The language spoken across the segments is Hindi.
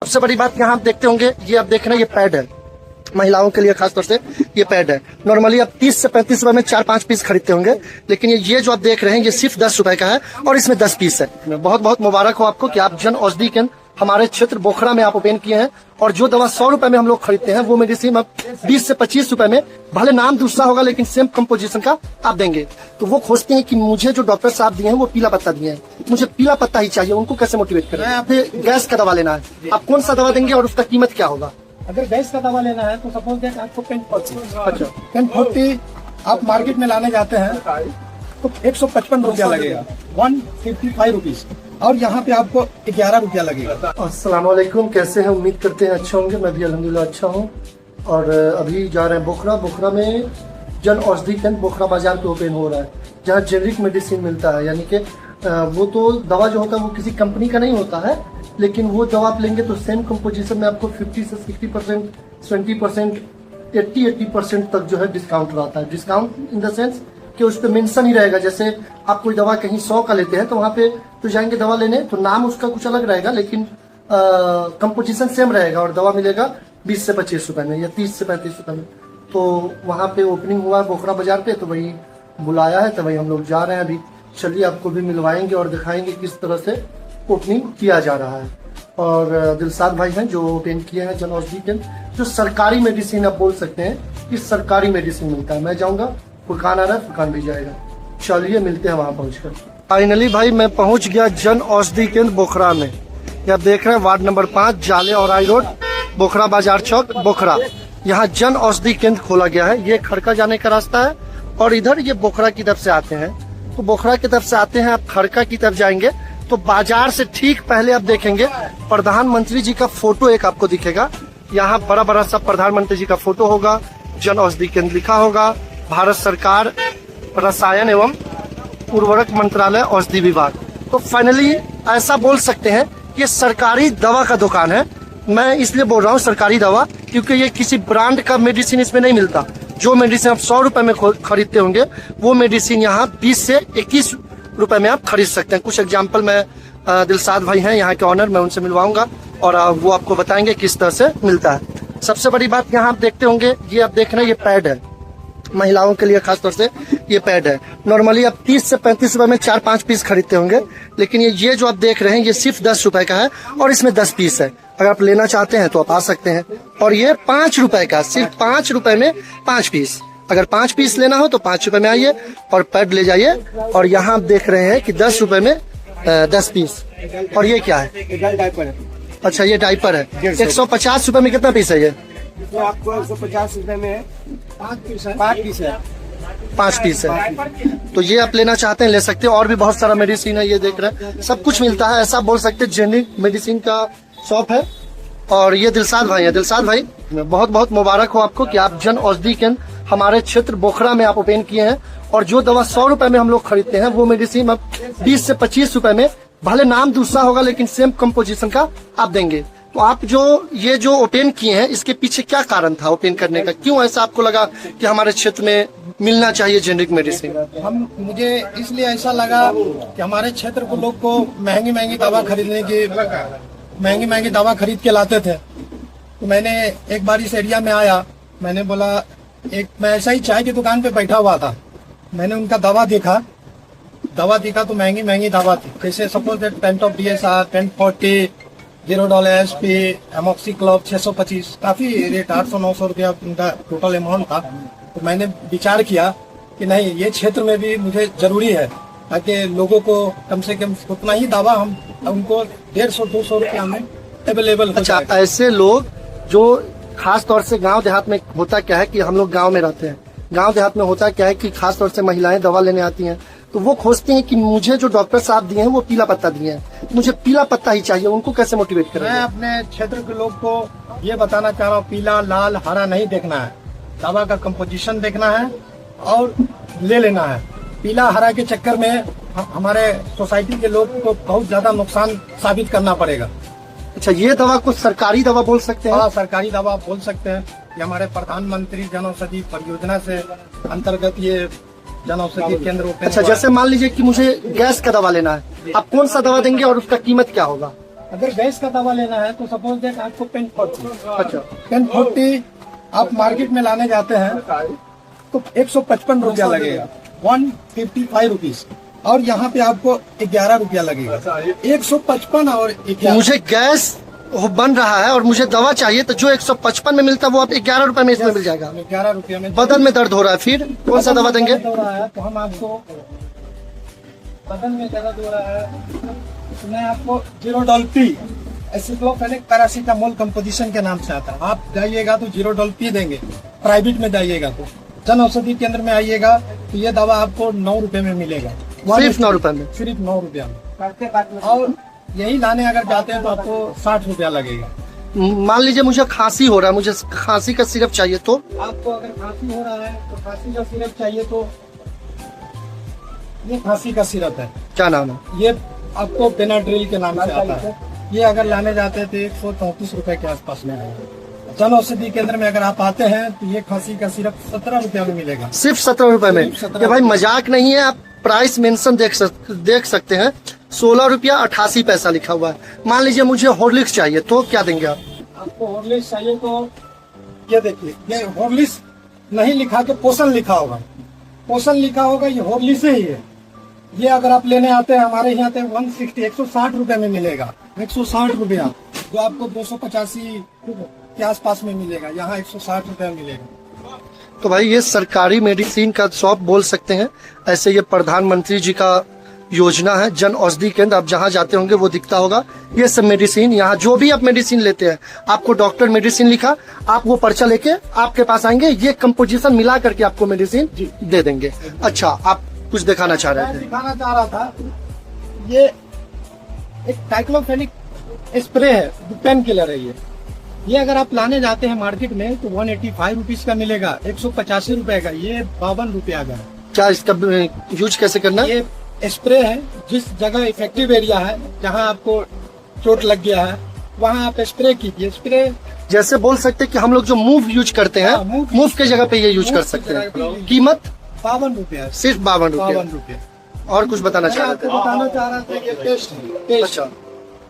सबसे बड़ी बात यहाँ आप देखते होंगे, ये आप देख रहे हैं, ये पैड है महिलाओं के लिए, खासतौर से ये पैड है। नॉर्मली आप 30 से 35 रुपए में 4-5 पीस खरीदते होंगे, लेकिन ये जो आप देख रहे हैं ये सिर्फ 10 रुपए का है और इसमें 10 पीस है। बहुत बहुत मुबारक हो आपको कि आप जन औषधि केंद्र हमारे क्षेत्र बोखरा में आप ओपन किए हैं। और जो दवा 100 रुपए में हम लोग खरीदते हैं वो मेडिसिन अब 20 से 25 रुपए में, भले नाम दूसरा होगा लेकिन सेम कंपोजिशन का आप देंगे। तो वो खोजते हैं कि मुझे जो डॉक्टर साहब दिए हैं वो पीला पत्ता दिए हैं, मुझे पीला पत्ता ही चाहिए। उनको कैसे मोटिवेट करें? फिर गैस का दवा लेना है, आप कौन सा दवा देंगे और उसका कीमत क्या होगा? अगर गैस का दवा लेना है तो सपोज दैट आपको पेन 40 आप मार्केट में लाने जाते हैं तो 155 रुपया लगेगा, 155 रुपीज, और यहाँ पे आपको 11 रुपया लगेगा। अस्सलाम वालेकुम, कैसे हैं? उम्मीद करते हैं अच्छे होंगे। मैं भी अल्हम्दुलिल्लाह अच्छा हूँ। और अभी जा रहे हैं बोखरा में जन औषधि केंद्र बोखरा बाजार पे ओपन हो रहा है, जहाँ जेनरिक मेडिसिन मिलता है। यानी कि वो तो दवा जो होता है वो किसी कंपनी का नहीं होता है, लेकिन वो दवा आप लेंगे तो सेम कंपोजिशन में आपको 50 से 60%, 20%, 80% तक जो है डिस्काउंट रहता है। डिस्काउंट इन द सेंस कि उस पर मेंशन ही रहेगा। जैसे आप कोई दवा कहीं 100 का लेते हैं तो वहाँ पे तो जाएंगे दवा लेने, तो नाम उसका कुछ अलग रहेगा, लेकिन कंपोजिशन सेम रहेगा और दवा मिलेगा 20 से 25 रुपए में या 30 से 35 रुपए में। तो वहाँ पे ओपनिंग हुआ है बोखरा बाजार पे, तो वही बुलाया है, तो वही हम लोग जा रहे हैं अभी। चलिए आपको भी मिलवाएंगे और दिखाएंगे किस तरह से ओपनिंग किया जा रहा है। और दिलसाद भाई हैं जो ओपन किए हैं जन औषधि केंद्र, जो सरकारी मेडिसिन आप बोल सकते हैं कि सरकारी मेडिसिन मिलता है। मैं जाऊँगा, फुरकान आ रहा है, फुरकान भी जाएगा। चलिए मिलते हैं वहाँ पहुँचकर। फाइनली भाई मैं पहुँच गया जन औषधि केंद्र बोखरा में। ये आप देख रहे हैं वार्ड नंबर 5 जाले और आई रोड, बोखरा बाजार चौक, बोखरा। यहाँ जन औषधि केंद्र खोला गया है। ये खड़का जाने का रास्ता है और इधर ये बोखरा की तरफ से आते हैं, तो बोखरा की तरफ से आते हैं आप खड़का की तरफ जाएंगे तो बाजार से ठीक पहले आप देखेंगे प्रधानमंत्री जी का फोटो एक आपको दिखेगा। यहाँ बड़ा बड़ा सा प्रधानमंत्री जी का फोटो होगा, जन औषधि केंद्र लिखा होगा, भारत सरकार रसायन एवं उर्वरक मंत्रालय औषधि विभाग। तो फाइनली ऐसा बोल सकते हैं कि ये सरकारी दवा का दुकान है। मैं इसलिए बोल रहा हूँ सरकारी दवा, क्योंकि ये किसी ब्रांड का मेडिसिन इसमें नहीं मिलता। जो मेडिसिन आप 100 रुपए में खरीदते होंगे वो मेडिसिन यहाँ 20 से 21 रुपए में आप खरीद सकते हैं। कुछ एग्जाम्पल मैं दिलसाद भाई हैं यहाँ के ऑनर, मैं उनसे मिलवाऊंगा और वो आपको बताएंगे किस तरह से मिलता है। सबसे बड़ी बात यहाँ आप देखते होंगे, ये आप देख रहे हैं, ये पैड है महिलाओं के लिए, खासतौर से ये पैड है। नॉर्मली आप 30 से 35 रुपए में 4-5 पीस खरीदते होंगे, लेकिन ये जो आप देख रहे हैं ये सिर्फ 10 रुपए का है और इसमें 10 पीस है। अगर आप लेना चाहते हैं तो आप आ सकते हैं। और ये 5 रुपए का, सिर्फ 5 रुपए में 5 पीस। अगर 5 पीस लेना हो तो 5 रुपए में आइए और पैड ले जाइए। और यहाँ आप देख रहे हैं कि 10 रुपए में 10 पीस। और ये क्या है? डायपर है। अच्छा ये डायपर है। 150 रुपए में कितना पीस है ये? आपको 150 रुपए में 5 पीस है। 5 पीस है। तो ये आप लेना चाहते हैं ले सकते हैं। और भी बहुत सारा मेडिसिन है, ये देख रहे हैं, सब कुछ मिलता है। ऐसा बोल सकते हैं जेनरिक मेडिसिन का शॉप है। और ये दिलसाद भाई है। दिलसाद भाई बहुत बहुत मुबारक हो आपको कि आप जन औषधि केंद्र हमारे क्षेत्र बोखरा में आप ओपन किए हैं। और जो दवा 100 रुपए में हम लोग खरीदते हैं वो मेडिसिन अब 20 से 25 रुपए में, भले नाम दूसरा होगा लेकिन सेम कंपोजिशन का आप देंगे। तो आप ये जो ओपन किए हैं इसके पीछे क्या कारण था ओपन करने का? क्यों ऐसा आपको लगा कि हमारे क्षेत्र में मिलना चाहिए जेनरिक मेडिसिन? मुझे इसलिए ऐसा लगा कि हमारे क्षेत्र को लोग को महंगी दवा खरीदने की, महंगी दवा खरीद के लाते थे। तो मैंने एक बार इस एरिया में आया, मैंने बोला मैं ऐसा ही चाय की दुकान पे बैठा हुआ था, मैंने उनका दवा देखा तो महंगी दवा थी। जैसे suppose that pantop DSR 1040, $0 SP, amoxyclav 625, काफी रेट 800-900 रुपया उनका टोटल अमाउंट था। तो मैंने विचार किया कि नहीं, ये क्षेत्र में भी मुझे जरूरी है ताकि लोगों को कम से कम उतना ही दवा हम उनको 150-200 रुपया में अवेलेबल। अच्छा, ऐसे लोग जो खास तौर से गांव देहात में, होता क्या है कि हम लोग गांव में रहते हैं, गांव देहात में होता क्या है कि खास तौर से महिलाएं दवा लेने आती हैं तो वो खोजती हैं कि मुझे जो डॉक्टर साहब दिए हैं वो पीला पत्ता दिए हैं, मुझे पीला पत्ता ही चाहिए। उनको कैसे मोटिवेट करें? मैं अपने क्षेत्र के लोग को ये बताना चाह रहा हूँ, पीला, लाल, हरा नहीं देखना है, दवा का कंपोजिशन देखना है और ले लेना है। पीला हरा के चक्कर में हमारे सोसाइटी के लोग को बहुत ज्यादा नुकसान साबित करना पड़ेगा। अच्छा, ये दवा को सरकारी दवा बोल सकते हैं? हाँ, सरकारी दवा बोल सकते हैं। ये हमारे प्रधानमंत्री जन औषधि परियोजना से अंतर्गत ये जन औषधि केंद्र ओपन। अच्छा, जैसे मान लीजिए कि मुझे गैस का दवा लेना है, आप कौन सा दवा देंगे और उसका कीमत क्या होगा? अगर गैस का दवा लेना है तो सपोज दैट आपको पेन 40, अच्छा, पेन 40 आप मार्केट में लाने जाते हैं तो 155 रुपया लगेगा, 155 रुपीज, और यहाँ पे आपको 11 रुपया लगेगा। 155 और 11। मुझे गैस बन रहा है और मुझे दवा चाहिए, तो जो 155 में मिलता है वो आप 11 रुपए में इसमें मिल जाएगा। 11 रुपया में। बदन में दर्द हो रहा है, फिर कौन सा दवा देंगे? हो रहा है तो हम आपको, बदन में दर्द हो रहा है इसमें आपको जीरोडोल-पी, एसिक्लोफेनेक पैरासीटामोल कंपोजिशन के नाम से आता है। आप जाइएगा तो जीरोडोल-पी देंगे, प्राइवेट में जाइएगा तो। जन औषधि केंद्र में आइएगा तो ये दवा आपको 9 रुपए में मिलेगा। सिर्फ 9 रुपए में? सिर्फ 9 रुपया में। और यही लाने अगर जाते हैं तो आपको 60 रुपया लगेगा। मान लीजिए मुझे खांसी हो रहा है, मुझे खांसी का सिरप चाहिए, तो आपको अगर खांसी हो रहा है तो खांसी का सिरप चाहिए तो ये खांसी का सिरप है। क्या नाम है? ये आपको बेनाड्रिल के नाम से आता है। ये अगर लाने जाते हैं तो 134 रुपए के आसपास में है। जन औषधि केंद्र में अगर आप आते हैं तो ये खांसी का सिरप 17 रुपया में मिलेगा। सिर्फ 17 रुपए में? ये भाई मजाक नहीं है, आप प्राइस मेंशन देख सकते हैं। 16 रुपया 88 पैसा लिखा हुआ है। मान लीजिए मुझे हॉर्लिक्स चाहिए तो क्या देंगे आप? आपको हॉर्लिक्स चाहिए तो ये देखिए, ये हॉर्लिक्स नहीं लिखा के पोषण लिखा होगा, पोषण लिखा होगा, ये हॉर्लिक्स ही है। ये अगर आप लेने आते हैं हमारे यहाँ पे 160 रुपए में मिलेगा। 160 रुपया, जो आपको 285 के आसपास में मिलेगा, यहाँ 160 रुपया मिलेगा। तो भाई ये सरकारी मेडिसिन का शॉप बोल सकते हैं। ऐसे ये प्रधानमंत्री जी का योजना है, जन औषधि केंद्र। आप जहाँ जाते होंगे वो दिखता होगा। ये सब मेडिसिन, यहाँ जो भी आप मेडिसिन लेते हैं, आपको डॉक्टर मेडिसिन लिखा, आप वो पर्चा लेके आपके पास आएंगे, ये कंपोजिशन मिला करके आपको मेडिसिन दे देंगे। अच्छा, आप कुछ दिखाना चाह रहे थे? दिखाना चाह रहा था, ये एक डाइक्लोफेनिक स्प्रे है, पेन किलर है। ये अगर आप लाने जाते हैं मार्केट में तो 185 रुपीज का मिलेगा, 185 रुपए का। ये 52 रुपया का है। क्या इसका यूज कैसे करना है? ये स्प्रे है, जिस जगह इफेक्टिव एरिया है, जहां आपको चोट लग गया है, वहां आप स्प्रे कीजिए। स्प्रे जैसे बोल सकते हैं कि हम लोग जो मूव यूज करते हैं, मूव के जगह पे ये यूज कर सकते हैं। कीमत 52 रुपया, सिर्फ 52 रुपया। और कुछ बताना चाह रहे थे? बताना चाह रहा था, ये पेस्ट। अच्छा,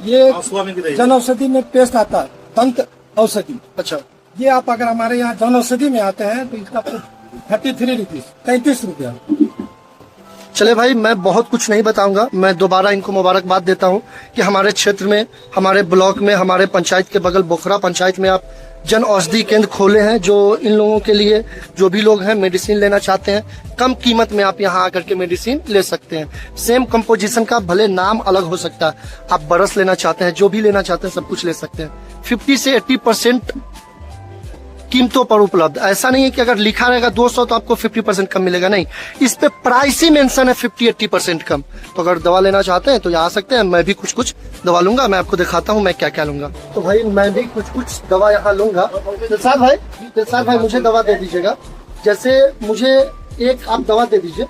ये जन औषधि में पेस्ट आता है, दंत औषधि। अच्छा, ये आप अगर हमारे यहाँ जन औषधि में आते हैं तो इसका 33 रुपीज, 33 रुपया। चले भाई, मैं बहुत कुछ नहीं बताऊंगा। मैं दोबारा इनको मुबारकबाद देता हूं कि हमारे क्षेत्र में, हमारे ब्लॉक में, हमारे पंचायत के बगल बोखरा पंचायत में आप जन औषधि केंद्र खोले हैं, जो इन लोगों के लिए, जो भी लोग हैं मेडिसिन लेना चाहते हैं, कम कीमत में आप यहाँ आकर के मेडिसिन ले सकते हैं। सेम कंपोजिशन का भले नाम अलग हो सकता है, आप बरस लेना चाहते हैं, जो भी लेना चाहते हैं, सब कुछ ले सकते हैं। 50 से 80% कीमतों पर उपलब्ध। ऐसा नहीं है कि अगर लिखा रहेगा 200 तो आपको 50% कम मिलेगा, नहीं, इस पे प्राइस ही मेंशन है 50-80% कम। तो अगर दवा लेना चाहते हैं तो यहाँ आ सकते हैं। मैं भी कुछ दवा लूंगा, मैं आपको दिखाता हूँ मैं क्या क्या लूंगा। तो भाई मैं भी कुछ दवा यहाँ लूंगा। दिलशाद भाई मुझे दवा दे दीजिएगा। जैसे मुझे एक आप दवा दे दीजिए,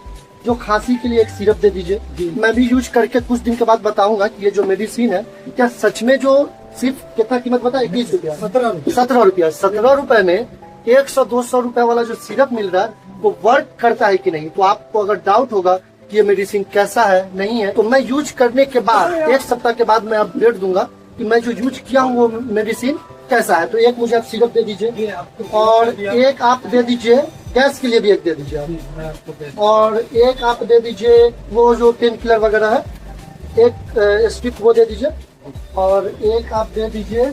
जो खांसी के लिए एक सिरप दे दीजिए। मैं भी यूज करके कुछ दिन के बाद बताऊंगा कि ये जो मेडिसिन है, क्या सच में जो सिर्फ कितना कीमत बताया? 20 रुपया, 17 रुपया। 17 रुपए में 100-200 रुपए वाला जो सिरप मिल रहा है वो वर्क करता है कि नहीं। तो आपको अगर डाउट होगा कि ये मेडिसिन कैसा है, नहीं है, तो मैं यूज करने के बाद 1 सप्ताह के बाद मैं अपडेट दूंगा कि मैं जो यूज किया हूँ वो मेडिसिन कैसा है। तो एक मुझे आप सिरप दे दीजिए, और एक आप दे दीजिए गैस के लिए भी एक दे दीजिए आप, और एक आप दे दीजिए वो जो पेन किलर वगैरह है, एक स्ट्रिप वो दे दीजिए, और एक आप दे दीजिए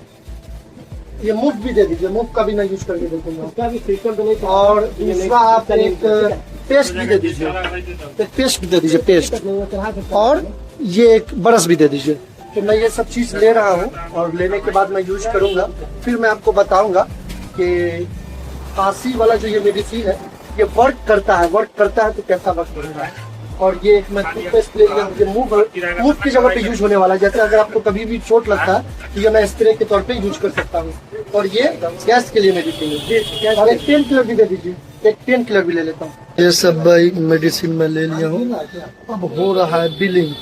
ये मूव भी दे दीजिए। मूव का भी मैं यूज करके देखूंगा। और दूसरा आप एक पेस्ट भी दे दीजिए, एक पेस्ट भी दे दीजिए, पेस्ट। और ये एक ब्रश भी दे दीजिए। तो मैं ये सब चीज ले रहा हूँ, और लेने के बाद मैं यूज करूंगा। फिर मैं आपको बताऊंगा कि खांसी वाला जो ये मेडिसिन है ये वर्क करता है तो कैसा वर्क करेगा। और ये एक मैं टूथपेस्ट ले लिया, मुझे मूव की जगह पे यूज होने वाला है। जैसे अगर आपको कभी भी चोट लगता है तो ये मैं स्प्रे के तौर पे यूज कर सकता हूँ। और ये गैस के लिए मेडिसिन है। और एक पेन किलर भी दे दीजिए, एक पेन किलर भी ले लेता हूँ। ये सब भाई मेडिसिन मैं ले लिया हूँ। अब हो रहा है बिलिंग,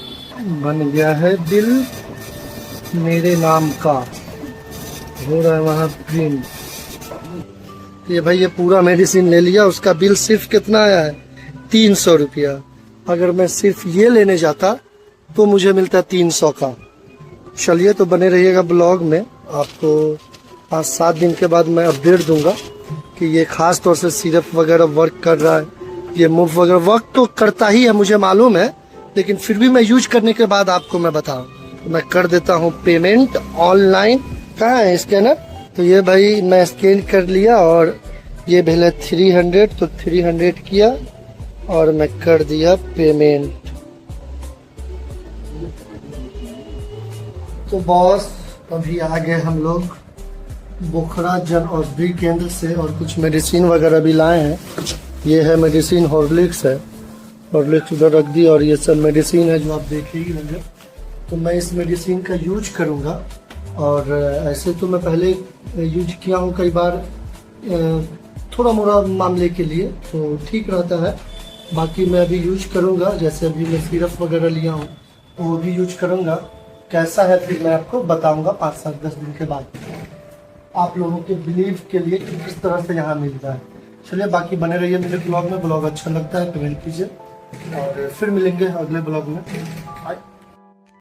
बन गया है बिल मेरे नाम का, हो रहा है वहाँ प्रिंट। ये भाई ये पूरा मेडिसिन ले लिया, उसका बिल सिर्फ कितना आया है? 300 रुपया। अगर मैं सिर्फ ये लेने जाता तो मुझे मिलता 300 का। चलिए तो बने रहिएगा ब्लॉग में, आपको 5-7 दिन के बाद मैं अपडेट दूंगा कि ये खास तौर से सिरप वगैरह वर्क कर रहा है। ये मूव वगैरह वर्क तो करता ही है, मुझे मालूम है, लेकिन फिर भी मैं यूज करने के बाद आपको मैं बताऊं। तो मैं कर देता हूँ पेमेंट ऑनलाइन। कहाँ है स्कैनर? तो ये भाई मैं स्कैन कर लिया और ये भेजा 300, तो 300 किया और मैं कर दिया पेमेंट। तो बॉस अभी आ गए हम लोग बोखरा जन औषधि केंद्र से और कुछ मेडिसिन वगैरह भी लाए हैं। ये है मेडिसिन, हॉर्लिक्स है, हॉर्लिक्स उधर रख दी, और ये सब मेडिसिन है जो आप देख ही होंगे। तो मैं इस मेडिसिन का यूज करूँगा, और ऐसे तो मैं पहले यूज किया हूँ कई बार थोड़ा मोड़ा मामले के लिए, तो ठीक रहता है। बाकी मैं अभी यूज करूँगा, जैसे अभी मैं सिरप वगैरह लिया हूँ तो वो भी यूज करूँगा। कैसा है फिर मैं आपको बताऊँगा 5-7-10 दिन के बाद, आप लोगों के बिलीव के लिए कि किस तरह से यहाँ मिलता है। चलिए बाकी बने रहिए मेरे ब्लॉग में। ब्लॉग अच्छा लगता है कमेंट कीजिए, और फिर मिलेंगे अगले ब्लॉग में।